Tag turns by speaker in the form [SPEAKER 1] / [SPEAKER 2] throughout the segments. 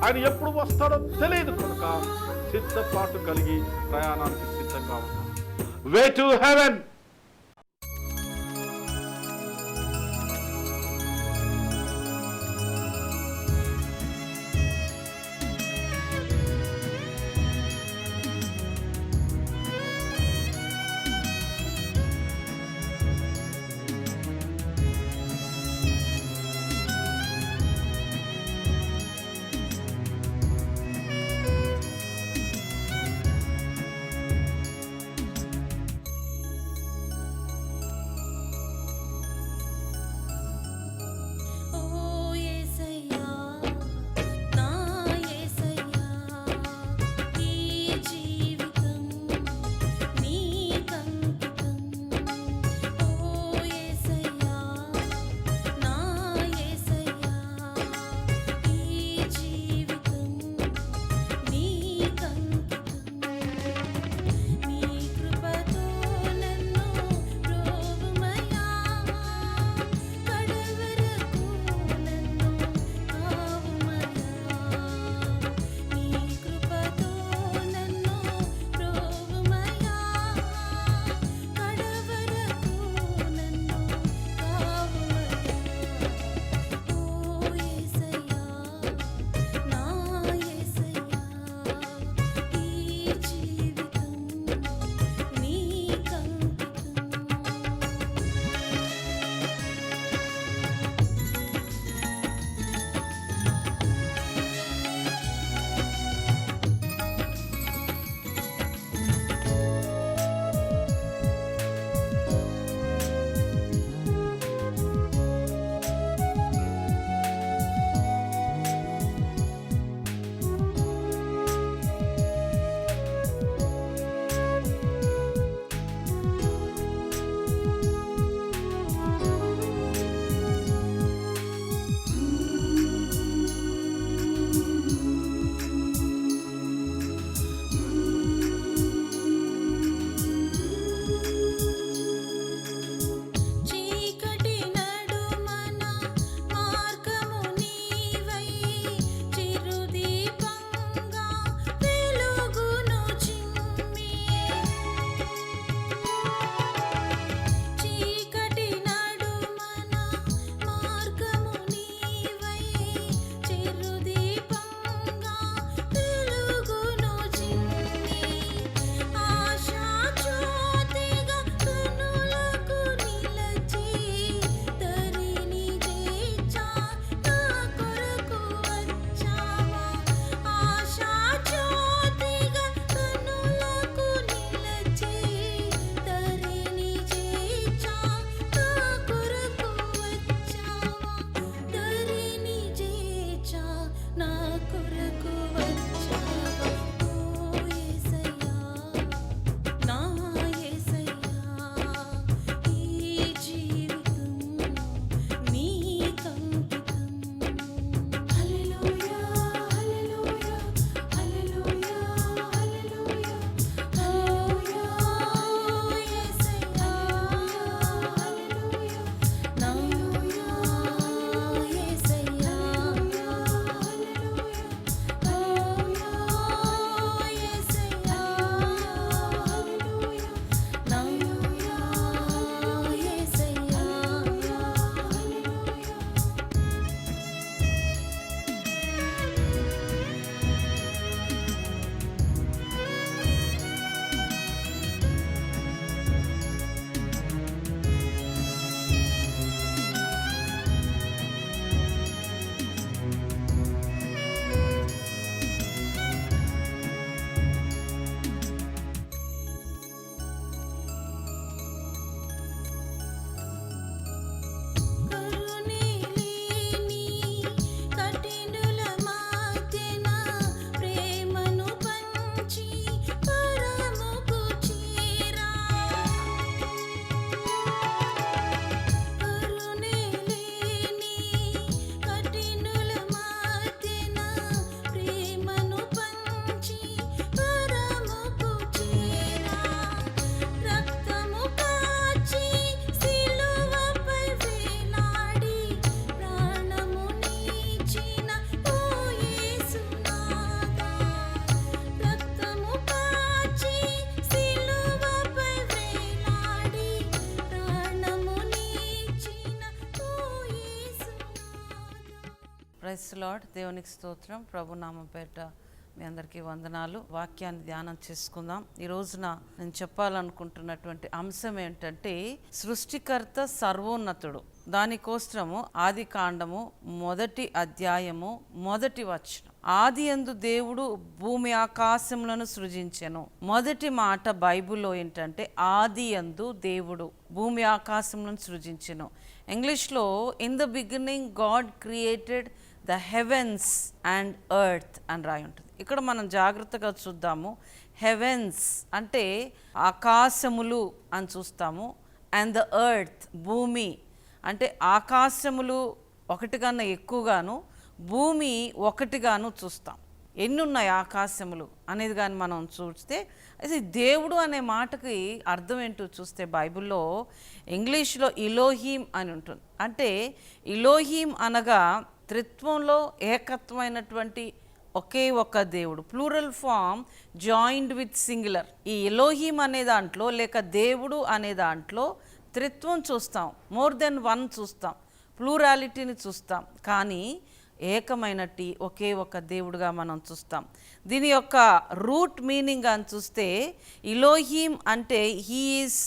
[SPEAKER 1] ఆయన ఎప్పుడు వస్తాడో తెలియదు కనుక సిద్ధపాటు కలిగి ప్రయాణానికి సిద్ధంగా ఉన్నాం. Way to heaven.
[SPEAKER 2] Price lord. దేవునికి స్తోత్రం. ప్రభు నామం పేరిట మీ అందరికీ వందనాలు. వాక్యాన్ని ధ్యానం చేసుకుందాం. ఈ రోజున నేను చెప్పాలనుకుంటున్నటువంటి అంశం ఏంటంటే, సృష్టికర్త సర్వోన్నతుడు. దానికోసము ఆది కాండము 1వ అధ్యాయము 1వ వచనం. ఆది యందు దేవుడు భూమి ఆకాశములను సృజించెను. మొదటి మాట బైబిల్లో ఏంటంటే, ఆది యందు దేవుడు భూమి ఆకాశములను సృజించెను. ఇంగ్లీష్లో in the beginning God created the heavens and earth అని రాయి ఉంటుంది. ఇక్కడ మనం జాగ్రత్తగా చూద్దాము. హెవెన్స్ అంటే ఆకాశములు అని చూస్తాము. అండ్ ద ఎర్త్ భూమి అంటే ఆకాశములు ఒకటికన్నా ఎక్కువగాను, భూమి ఒకటిగాను చూస్తాం. ఎన్ని ఉన్నాయి ఆకాశములు అనేది కానీ మనం చూస్తే, అది దేవుడు అనే మాటకి అర్థం ఏంటో చూస్తే బైబిల్లో ఇంగ్లీష్లో ఇలోహీం అని ఉంటుంది. అంటే ఇలోహీం అనగా త్రిత్వంలో ఏకత్వమైనటువంటి ఒకే ఒక్క దేవుడు, plural form joined with singular. ఈ ఎలోహీం అనే దాంట్లో లేక దేవుడు అనే దాంట్లో త్రిత్వం చూస్తాం, మోర్ దెన్ వన్ చూస్తాం, ప్లూరాలిటీని చూస్తాం. కానీ ఏకమైనట్టి ఒకే ఒక దేవుడుగా మనం చూస్తాం. దీని యొక్క రూట్ మీనింగ్ అని చూస్తే, ఇలోహీం అంటే హీఈస్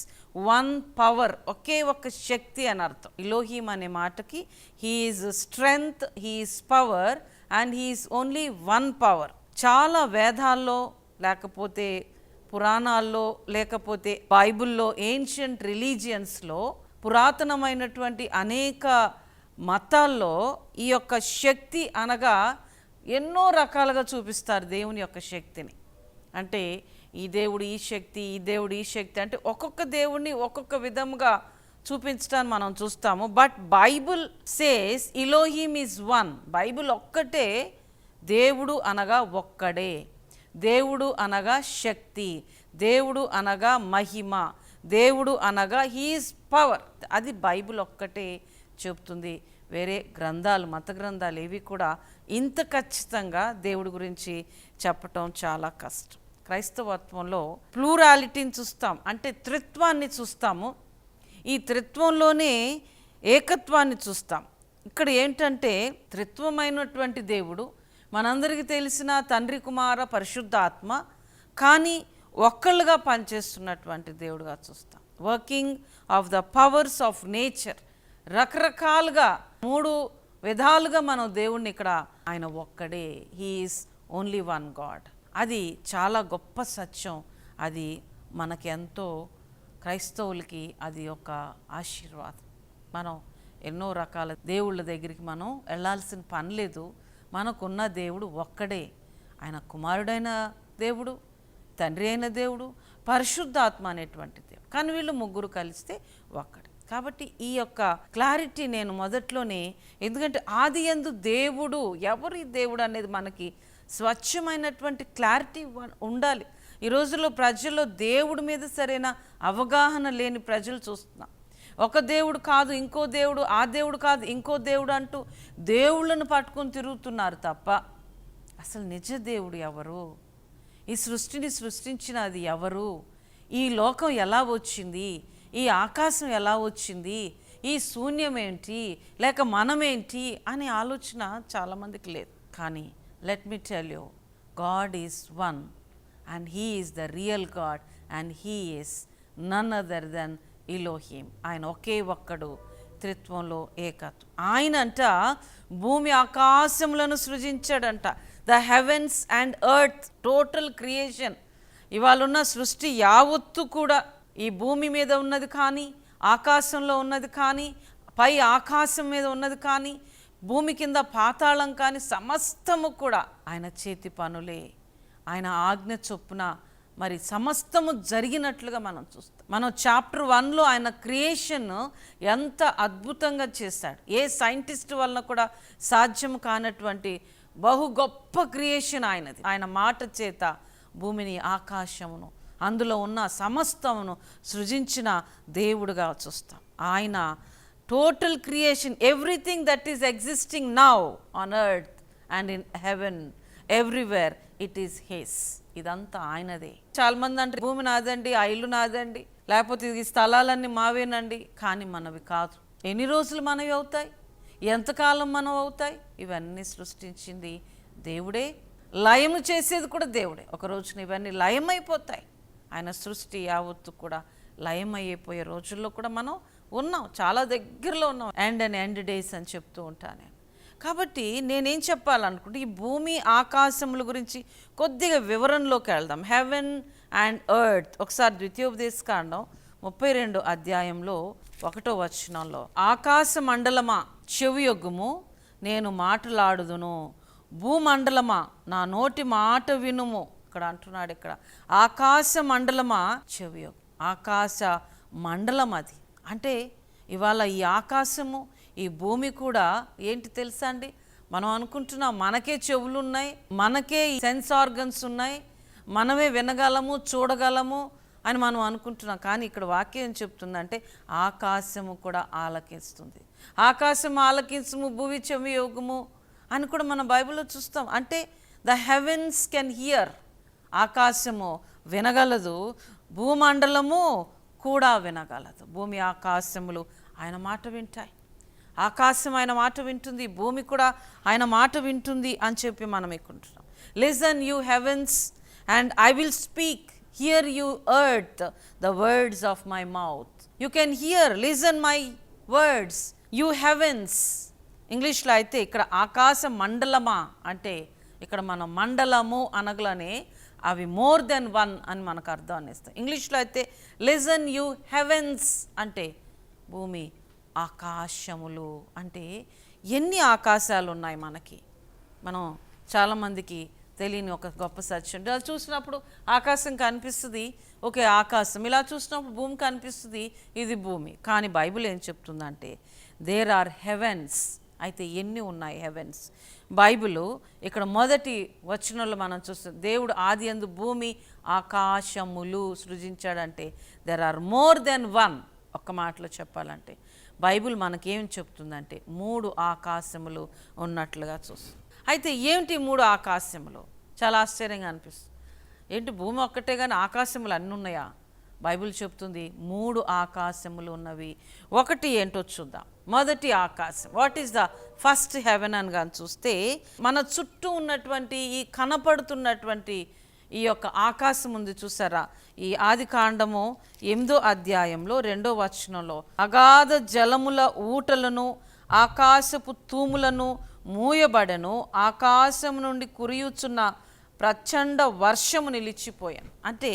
[SPEAKER 2] వన్ పవర్, ఒకే ఒక శక్తి అని అర్థం. ఇలోహీం అనే మాటకి he is strength, he is power and he is only one power. చాలా వేదాల్లో లేకపోతే పురాణాల్లో లేకపోతే బైబిల్లో, ఏన్షియంట్ రిలీజియన్స్లో, పురాతనమైనటువంటి అనేక మతాల్లో ఈ యొక్క శక్తి అనగా ఎన్నో రకాలుగా చూపిస్తారు దేవుని యొక్క శక్తిని. అంటే ఈ దేవుడు ఈ శక్తి, ఈ దేవుడు ఈ శక్తి అంటే ఒక్కొక్క దేవుడిని ఒక్కొక్క విధముగా చూపించడాన్ని మనం చూస్తాము. But Bible says Elohim is one. Bible ఒక్కటే. దేవుడు అనగా ఒక్కడే. దేవుడు అనగా శక్తి, దేవుడు అనగా మహిమ, దేవుడు అనగా హీఈస్ పవర్. అది బైబిల్ ఒక్కటే చెప్తుంది. వేరే గ్రంథాలు, మత గ్రంథాలు ఏవి కూడా ఇంత ఖచ్చితంగా దేవుడి గురించి చెప్పటం చాలా కష్టం. క్రైస్తవత్వంలో ప్లూరాలిటీని చూస్తాం, అంటే త్రిత్వాన్ని చూస్తాము. ఈ త్రిత్వంలోనే ఏకత్వాన్ని చూస్తాం. ఇక్కడ ఏంటంటే, త్రిత్వమైనటువంటి దేవుడు మనందరికీ తెలిసిన తండ్రి, కుమార, పరిశుద్ధాత్మ, కానీ ఒక్కళ్ళుగా పనిచేస్తున్నటువంటి దేవుడుగా చూస్తాం. Working of the powers of nature. రకరకాలుగా 3 విధాలుగా మనం దేవుణ్ణి ఇక్కడ, ఆయన ఒక్కడే, హీఈస్ ఓన్లీ వన్ గాడ్. అది చాలా గొప్ప సత్యం. అది మనకెంతో, క్రైస్తవులకి అది ఒక ఆశీర్వాదం. మనం ఎన్నో రకాల దేవుళ్ళ దగ్గరికి మనం వెళ్ళాల్సిన పని లేదు. మనకున్న దేవుడు ఒక్కడే. ఆయన కుమారుడైన దేవుడు, తండ్రి అయిన దేవుడు, పరిశుద్ధాత్మ అనేటువంటి దేవుడు. కానీ వీళ్ళు ముగ్గురు కలిస్తే ఒక్కడే. కాబట్టి ఈ యొక్క క్లారిటీ నేను మొదట్లోనే, ఎందుకంటే ఆది యందు దేవుడు, ఎవరి దేవుడు అనేది మనకి స్వచ్ఛమైనటువంటి క్లారిటీ ఉండాలి. ఈ రోజుల్లో ప్రజల్లో దేవుడి మీద సరైన అవగాహన లేని ప్రజలు చూస్తున్నాం. ఒక దేవుడు కాదు ఇంకో దేవుడు, ఆ దేవుడు కాదు ఇంకో దేవుడు అంటూ దేవుళ్ళను పట్టుకొని తిరుగుతున్నారు తప్ప, అసలు నిజ దేవుడు ఎవరు? ఈ సృష్టిని సృష్టించినది ఎవరు? ఈ లోకం ఎలా వచ్చింది? ఈ ఆకాశం ఎలా వచ్చింది? ఈ శూన్యం ఏంటి, లేక మనమేంటి అనే ఆలోచన చాలామందికి లేదు. కానీ let me tell you, God is one and he is the real God and he is none other than Elohim. ఆయన ఒకే ఒక్కడు, త్రిత్వంలో ఏకత్వం. ఆయనంట భూమి ఆకాశములను సృజించాడంట. The heavens and earth, total creation. ఇవాళ ఉన్న సృష్టి యావత్తు కూడా, ఈ భూమి మీద ఉన్నది కానీ, ఆకాశంలో ఉన్నది కానీ, పై ఆకాశం మీద ఉన్నది కానీ, భూమి కింద పాతాళం కానీ, సమస్తము కూడా ఆయన చేతి పనులే. ఆయన ఆజ్ఞ చొప్పున మరి సమస్తము జరిగినట్లుగా మనం చూస్తాం. మనం చాప్టర్ 1లో ఆయన క్రియేషన్ ఎంత అద్భుతంగా చేశాడు. ఏ సైంటిస్ట్ వలన కూడా సాధ్యం కానటువంటి బహు గొప్ప క్రియేషన్ ఆయనది. ఆయన మాట చేత భూమిని, ఆకాశమును, అందులో ఉన్న సమస్తమును సృజించిన దేవుడుగా చూస్తాం. ఆయన total creation, everything that is existing now on earth and in heaven, everywhere it is his. ఇదంతా ఆయనదే. చాలా మంది అంటే భూమి నాదండి, ఆ ఇల్లు నాదండి, లేకపోతే ఈ స్థలాలన్నీ మావేనండి. కానీ మనవి కాదు. ఎన్ని రోజులు మనవి అవుతాయి? ఎంతకాలం మనం అవుతాయి? ఇవన్నీ సృష్టించింది దేవుడే, లయము చేసేది కూడా దేవుడే. ఒక రోజున ఇవన్నీ లయమైపోతాయి. ఆయన సృష్టి యావత్తు కూడా లయమైపోయే రోజుల్లో కూడా మనం ఉన్నాం, చాలా దగ్గరలో ఉన్నాం. ఎండ్ డేస్ అని చెప్తూ ఉంటాను నేను. కాబట్టి నేనేం చెప్పాలనుకుంటే ఈ భూమి ఆకాశముల గురించి కొద్దిగా వివరణలోకి వెళ్దాం. Heaven and earth. ఒకసారి ద్వితీయోపదేశకాండం 32 అధ్యాయంలో 1వ వచనంలో, ఆకాశ మండలమా చెవియొగ్గుము, నేను మాటలాడుదును, భూమండలమా నా నోటి మాట వినుము. ఇక్కడ అంటున్నాడు, ఇక్కడ ఆకాశ మండలమా చెవియొగ్గు. ఆకాశ మండలం అది అంటే ఇవాళ ఈ ఆకాశము ఈ భూమి కూడా ఏంటి తెలుసా అండి? మనం అనుకుంటున్నాం మనకే చెవులు ఉన్నాయి, మనకే సెన్స్ ఆర్గన్స్ ఉన్నాయి, మనమే వినగలము చూడగలము అని మనం అనుకుంటున్నాం. కానీ ఇక్కడ వాక్యం చెప్తుందంటే ఆకాశము కూడా ఆలకిస్తుంది. ఆకాశం ఆలకించుము, భూమి చెవియొగ్గుము అని కూడా మన బైబిల్లో చూస్తాం. అంటే ద హెవెన్స్ కెన్ హియర్. ఆకాశము వినగలదు, భూమండలము కూడా వినగలదు. భూమి ఆకాశములు ఆయన మాట వింటాయి. ఆకాశం ఆయన మాట వింటుంది, భూమి కూడా ఆయన మాట వింటుంది అని చెప్పి మనం ఎక్కుంటున్నాం. Listen you heavens and I will speak, hear you earth the words of my mouth. You can hear, listen my words you heavens. ఇంగ్లీష్లో అయితే ఇక్కడ ఆకాశ మండలమా అంటే ఇక్కడ మనం మండలము అనగలనే అవి మోర్ దెన్ వన్ అని మనకు అర్థాన్ని ఇస్తాయి. ఇంగ్లీష్లో అయితే లిజన్ యూ హెవెన్స్ అంటే భూమి ఆకాశములు. అంటే ఎన్ని ఆకాశాలు ఉన్నాయి మనకి? మనం చాలామందికి తెలియని ఒక గొప్ప సత్యం. ఇలా చూసినప్పుడు ఆకాశం కనిపిస్తుంది, ఓకే ఆకాశం. ఇలా చూసినప్పుడు భూమి కనిపిస్తుంది, ఇది భూమి. కానీ బైబిల్ ఏం చెప్తుందంటే దేర్ ఆర్ హెవెన్స్. అయితే ఎన్ని ఉన్నాయి హెవెన్స్? బైబిల్ ఇక్కడ మొదటి వచనంలో మనం చూస్తాం, దేవుడు ఆది యందు భూమి ఆకాశములు సృజించాడంటే there are more than one. ఒక్క మాటలో చెప్పాలంటే బైబిల్ మనకేం చెప్తుందంటే 3 ఆకాశములు ఉన్నట్లుగా చూస్తాం. అయితే ఏమిటి 3 ఆకాశములు? చాలా ఆశ్చర్యంగా అనిపిస్తుంది. ఏంటి భూమి ఒక్కటే కానీ ఆకాశములు అన్నీ ఉన్నాయా? బైబిల్ చెప్తుంది 3 ఆకాశములు ఉన్నవి. ఒకటి ఏంటో చూద్దాం. మొదటి ఆకాశం, what is the first heaven అని కానీ చూస్తే మన చుట్టూ ఉన్నటువంటి ఈ కనపడుతున్నటువంటి ఈ యొక్క ఆకాశం ఉంది చూసారా? ఈ ఆది కాండము 8వ అధ్యాయంలో 2వ వచనంలో అగాధ జలముల ఊటలను ఆకాశపు తూములను మూయబడెను, ఆకాశం నుండి కురియుచున్న ప్రచండ వర్షము నిలిచిపోయాను. అంటే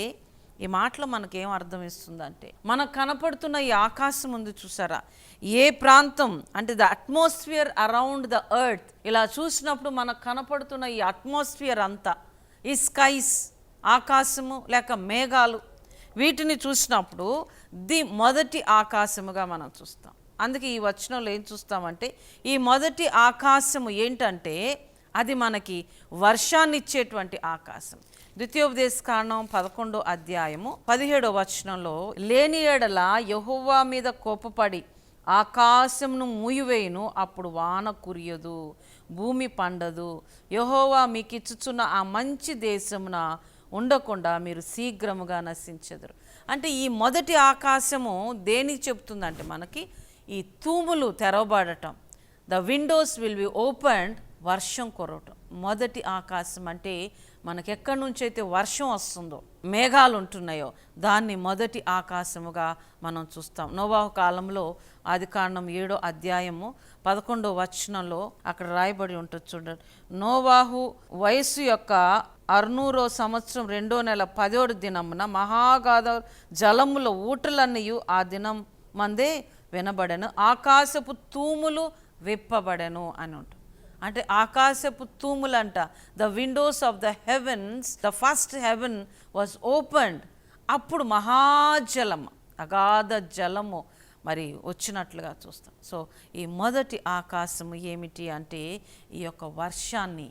[SPEAKER 2] ఈ మాటలో మనకేం అర్థం ఇస్తుందంటే మనకు కనపడుతున్న ఈ ఆకాశం ఉంది చూసారా? ఏ ప్రాంతం అంటే the atmosphere around the earth. ఇలా చూసినప్పుడు మనకు కనపడుతున్న ఈ అట్మాస్ఫియర్ అంతా, ఈ స్కైస్ ఆకాశము లేక మేఘాలు, వీటిని చూసినప్పుడు మొదటి ఆకాశముగా మనం చూస్తాం. అందుకే ఈ వచనంలో ఏం చూస్తామంటే ఈ మొదటి ఆకాశము ఏంటంటే అది మనకి వర్షాన్ని ఇచ్చేటువంటి ఆకాశం. ద్వితీయోపదేశకాండం 11వ అధ్యాయము 17వ వచనంలో, లేని ఎడల యెహోవా మీద కోపపడి ఆకాశమును మూయివేయును, అప్పుడు వాన కురియదు, భూమి పండదు, యెహోవా మీకు ఇచ్చుచున్న ఆ మంచి దేశమున ఉండకుండా మీరు శీఘ్రముగా నశించెదరు. అంటే ఈ మొదటి ఆకాశము దేనికి చెప్తుందంటే మనకి ఈ తూములు తెరవబడటం, the windows will be opened, వర్షం కురవటం. మొదటి ఆకాశం అంటే మనకెక్కడి నుంచి అయితే వర్షం వస్తుందో, మేఘాలు ఉంటున్నాయో దాన్ని మొదటి ఆకాశముగా మనం చూస్తాం. నోవాహు కాలంలో ఆది కాండం 7వ అధ్యాయము 11వ వచనంలో అక్కడ రాయబడి ఉంటుంది చూడండి. నోవాహు వయస్సు యొక్క 600వ సంవత్సరం 2వ నెల 10వ దినమున మహాగాధ జలముల ఊటలన్నీ ఆ దినం మందే వినబడెను, ఆకాశపు తూములు విప్పబడెను అని ఉంటుంది. అంటే ఆకాశపు తూములంట, the windows of the heavens, the first heaven was opened. అప్పుడు మహాజలం, అగాధ జలము మరి వచ్చినట్లుగా చూస్తాం. సో ఈ మొదటి ఆకాశము ఏమిటి అంటే ఈ యొక్క వర్షాన్ని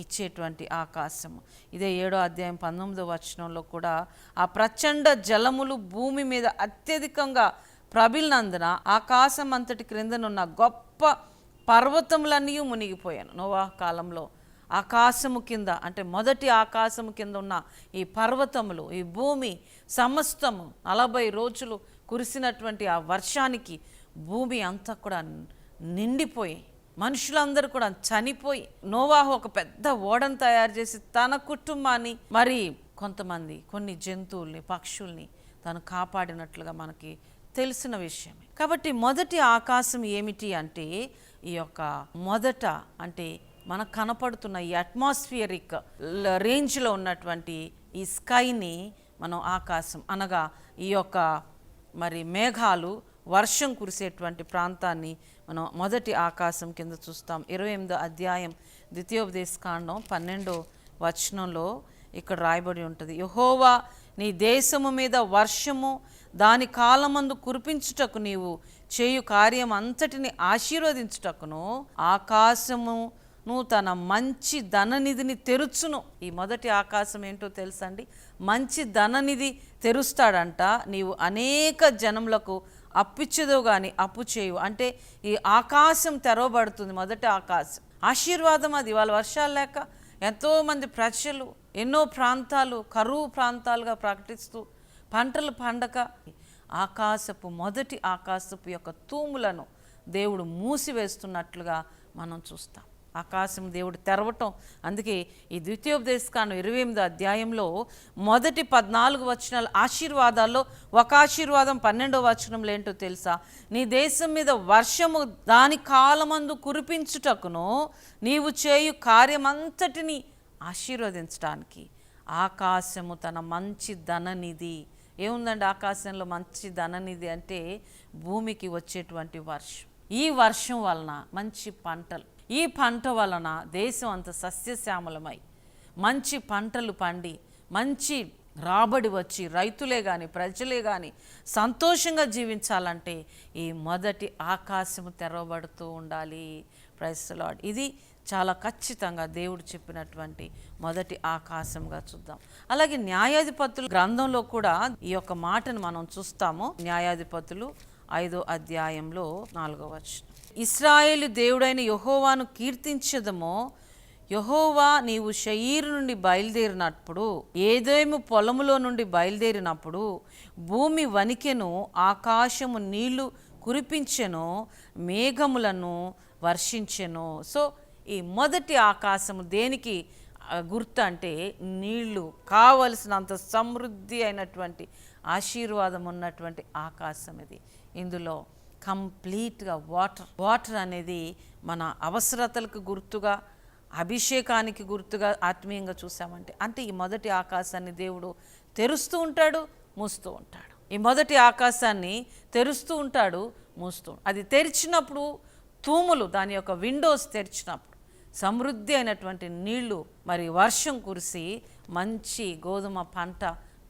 [SPEAKER 2] ఇచ్చేటువంటి ఆకాశము. ఇదే 7వ అధ్యాయం 19వ వచనంలో కూడా ఆ ప్రచండ జలములు భూమి మీద అత్యధికంగా ప్రబిలినందున ఆకాశం అంతటి క్రిందనున్న గొప్ప పర్వతములన్నీ మునిగిపోయాను. నోవాహు కాలంలో ఆకాశము కింద అంటే మొదటి ఆకాశము కింద ఉన్న ఈ పర్వతములు, ఈ భూమి సమస్తము 40 రోజులు కురిసినటువంటి ఆ వర్షానికి భూమి అంతా కూడా నిండిపోయి మనుషులందరూ కూడా చనిపోయి నోవాహు ఒక పెద్ద ఓడను తయారు చేసి తన కుటుంబాన్ని మరి కొంతమంది కొన్ని జంతువుల్ని పక్షుల్ని తను కాపాడినట్లుగా మనకి తెలిసిన విషయమే. కాబట్టి మొదటి ఆకాశం ఏమిటి అంటే ఈ యొక్క మొదట అంటే మనకు కనపడుతున్న ఈ అట్మాస్ఫియరిక్ రేంజ్లో ఉన్నటువంటి ఈ స్కైని మనం ఆకాశం అనగా ఈ యొక్క మరి మేఘాలు వర్షం కురిసేటువంటి ప్రాంతాన్ని మనం మొదటి ఆకాశం కింద చూస్తాం. 28వ అధ్యాయం ద్వితీయోపదేశకాండం 12వ వచనంలో ఇక్కడ రాయబడి ఉంటుంది, యెహోవా నీ దేశము మీద వర్షము దాని కాలమందు కురిపించుటకు నీవు చేయు కార్యం అంతటిని ఆశీర్వదించుటకును ఆకాశమును తన మంచి ధననిధిని తెరుచును. ఈ మొదటి ఆకాశం ఏంటో తెలుసండి, మంచి ధననిధి తెరుస్తాడంట. నీవు అనేక జనములకు అప్పిచ్చదో కానీ అప్పు చేయు. అంటే ఈ ఆకాశం తెరవబడుతుంది. మొదటి ఆకాశం ఆశీర్వాదం అది. వాళ్ళ వర్షాలు లేక ఎంతోమంది ప్రజలు ఎన్నో ప్రాంతాలు కరువు ప్రాంతాలుగా ప్రకటిస్తూ పంటలు పండక ఆకాశపు మొదటి ఆకాశపు యొక్క తూములను దేవుడు మూసివేస్తున్నట్లుగా మనం చూస్తాం. ఆకాశం దేవుడు తెరవటం. అందుకే ఈ ద్వితీయోపదేశకాండం 28వ అధ్యాయంలో మొదటి 14 వచనాలు ఆశీర్వాదాల్లో ఒక ఆశీర్వాదం 12వ వచనంలో ఏంటో తెలుసా, నీ దేశం మీద వర్షము దాని కాలమందు కురిపించుటకును నీవు చేయు కార్యమంతటిని ఆశీర్వదించడానికి ఆకాశము తన మంచి ధననిధి. ఏముందండి ఆకాశంలో మంచి ధననిధి అంటే భూమికి వచ్చేటువంటి వర్షం. ఈ వర్షం వలన మంచి పంటలు, ఈ పంట వలన దేశం అంత సస్యశ్యామలమై మంచి పంటలు పండి మంచి రాబడి వచ్చి రైతులే కానీ ప్రజలే కానీ సంతోషంగా జీవించాలంటే ఈ మొదటి ఆకాశము తెరవబడుతూ ఉండాలి. Praise the Lord. ఇది చాలా ఖచ్చితంగా దేవుడు చెప్పినటువంటి మొదటి ఆకాశంగా చూద్దాం. అలాగే న్యాయాధిపతుల గ్రంథంలో కూడా ఈ యొక్క మాటను మనం చూస్తాము. న్యాయాధిపతులు 5వ అధ్యాయంలో 4వ వచనం, ఇశ్రాయేలు దేవుడైన యెహోవాను కీర్తించదమో, యెహోవా నీవు షయీరు నుండి బయలుదేరినప్పుడు ఏదేము పొలములో నుండి బయలుదేరినప్పుడు భూమి వణికెను, ఆకాశము నీళ్లు కురిపించెను, మేఘములను వర్షించెను. సో ఈ మొదటి ఆకాశము దేనికి గుర్తు అంటే నీళ్లు, కావలసినంత సమృద్ధి అయినటువంటి ఆశీర్వాదం ఉన్నటువంటి ఆకాశం ఇది. ఇందులో కంప్లీట్గా వాటర్ అనేది మన అవసరతలకు గుర్తుగా, అభిషేకానికి గుర్తుగా ఆత్మీయంగా చూసామంటే అంటే ఈ మొదటి ఆకాశాన్ని దేవుడు తెరుస్తూ ఉంటాడు, మూస్తూ ఉంటాడు. ఈ మొదటి ఆకాశాన్ని తెరుస్తూ ఉంటాడు, మూస్తూ. అది తెరిచినప్పుడు తూములు, దాని యొక్క విండోస్ తెరిచినప్పుడు సమృద్ధి అయినటువంటి నీళ్లు మరి వర్షం కురిసి మంచి గోధుమ పంట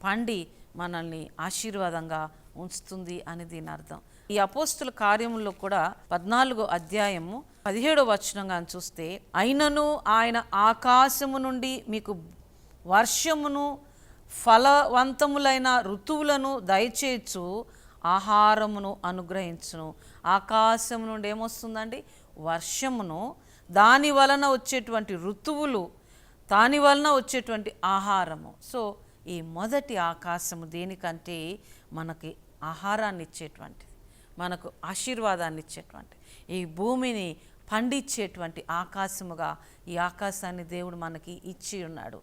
[SPEAKER 2] పండి మనల్ని ఆశీర్వాదంగా ఉంచుతుంది అని దీని అర్థం. ఈ అపోస్తుల కార్యముల్లో కూడా 14వ అధ్యాయము 17వ వచనంగా చూస్తే, అయినను ఆయన ఆకాశము నుండి మీకు వర్షమును ఫలవంతములైన ఋతువులను దయచేయచ్చు ఆహారమును అనుగ్రహించును. ఆకాశం నుండి ఏమొస్తుందండి? వర్షమును, దాని వలన వచ్చేటువంటి ఋతువులు, దాని వలన వచ్చేటువంటి ఆహారము. సో ఈ మొదటి ఆకాశము దేనికంటే మనకి ఆహారాన్ని ఇచ్చేటువంటిది, మనకు ఆశీర్వాదాన్ని ఇచ్చేటువంటి, ఈ భూమిని పండించేటువంటి ఆకాశముగా ఈ ఆకాశాన్ని దేవుడు మనకి ఇచ్చి ఉన్నాడు.